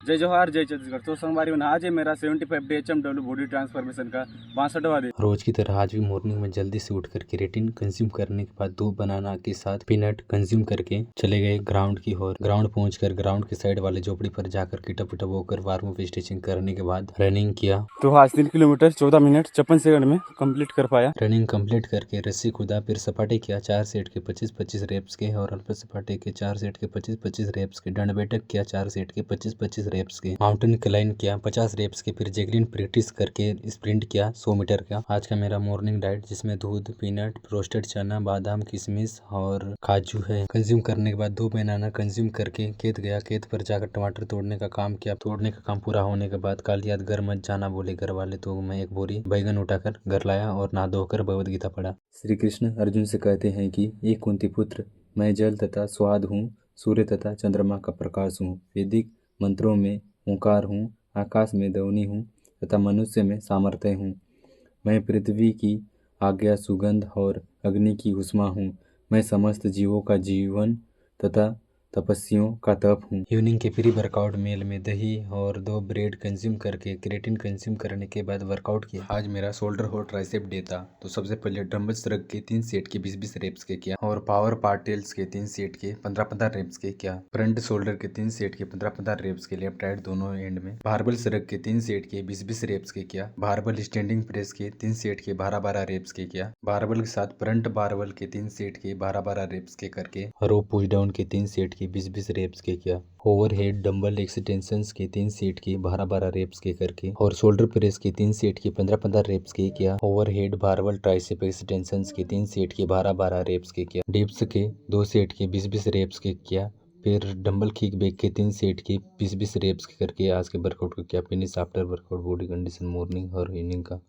जय जवाहर जय छत्तीसगढ़। तो सोमवार में आज है मेरा 75 डे HMW बॉडी ट्रांसफॉर्मेशन का 62वां दिन। रोज की तरह आज भी मॉर्निंग में जल्दी से उठकर केराटिन कंज्यूम करने के बाद 2 बनाना के साथ पीनट कंज्यूम करके चले गए ग्राउंड की ओर। ग्राउंड पहुंचकर ग्राउंड के साइड वाले झोपड़ी पर जाकर किटा पिटा होकर वार्म अप स्ट्रेचिंग करने के बाद रनिंग किया। तो आज 3 किलोमीटर 14 मिनट 56 सेकंड में कंप्लीट कर पाया। रनिंग कंप्लीट करके रस्सी कूदा, फिर सपाटे किया 4 सेट के 25-25 रेप्स के और अल्प सपाटे के 4 सेट के 25-25 रेप्स के। दंड बैठक किया 4 सेट के 25-25 रेप्स के। माउंटेन क्लाइंब किया 50 रेप्स के। फिर जैगलिन प्रैक्टिस करके स्प्रिंट किया 100 मीटर का। आज का मेरा मॉर्निंग डाइट जिसमें दूध, पीनट, रोस्टेड चना, बादाम, किशमिश और काजू है। कंज्यूम करने के बाद 2 बनाना कंज्यूम करके खेत गया। खेत पर जाकर टमाटर तोड़ने का काम किया। तोड़ने का काम पूरा होने के बाद काल याद घर मत जाना बोले घर वाले, तो मैं एक बोरी बैगन उठाकर घर लाया और नहा धोकर भगवद गीता पढ़ा। श्री कृष्ण अर्जुन से कहते हैं कि एक कुंती पुत्र, मैं जल तथा स्वाद हूँ, सूर्य तथा चंद्रमा का प्रकाश हूँ, वैदिक मंत्रों में ओंकार हूँ, आकाश में ध्वनि हूँ तथा मनुष्य में सामर्थ्य हूँ। मैं पृथ्वी की आज्ञा सुगंध और अग्नि की उष्मा हूँ। मैं समस्त जीवों का जीवन तथा तपस्वियों का तप हूँ। इवनिंग के प्री वर्कआउट मील में दही और 2 ब्रेड कंज्यूम करके क्रेटिन कंज्यूम करने के बाद वर्कआउट किया। आज मेरा शोल्डर और ट्राइसेप डे था, तो सबसे पहले डंबल्स रख के 3 सेट के 20-20 रेप्स के किया और पावर पार्टेल्स के 3 सेट के 15-15 रेप्स के किया। फ्रंट शोल्डर के 3 सेट के 15-15 रेप्स के लेफ्ट राइट दोनों एंड में। बारबल्स रख के 3 सेट के 20-20 रेप्स के किया। बारबल स्टैंडिंग प्रेस के 3 सेट के 12-12 रेप्स के किया। बारबल के साथ फ्रंट बारबल के 3 सेट के 12-12 रेप्स के करके रो पुश डाउन के 3 सेट के 20-20 रेप्स के किया। ओवरहेड डंबल एक्सटेंशंस के 3 सेट के 12-12 रेप्स के करके और शोल्डर प्रेस के 3 सेट के 15-15 रेप्स के किया। ओवरहेड बारबल ट्राइसेप एक्सटेंशंस के 3 सेट के 12-12 रेप्स के किया। डिप्स के 2 सेट के 20-20 रेप्स के किया। फिर डंबल किक बैक के 3 सेट के 20-20 रेप्स के करके आज के वर्कआउट को किया। Finish after workout body condition morning और इवनिंग का।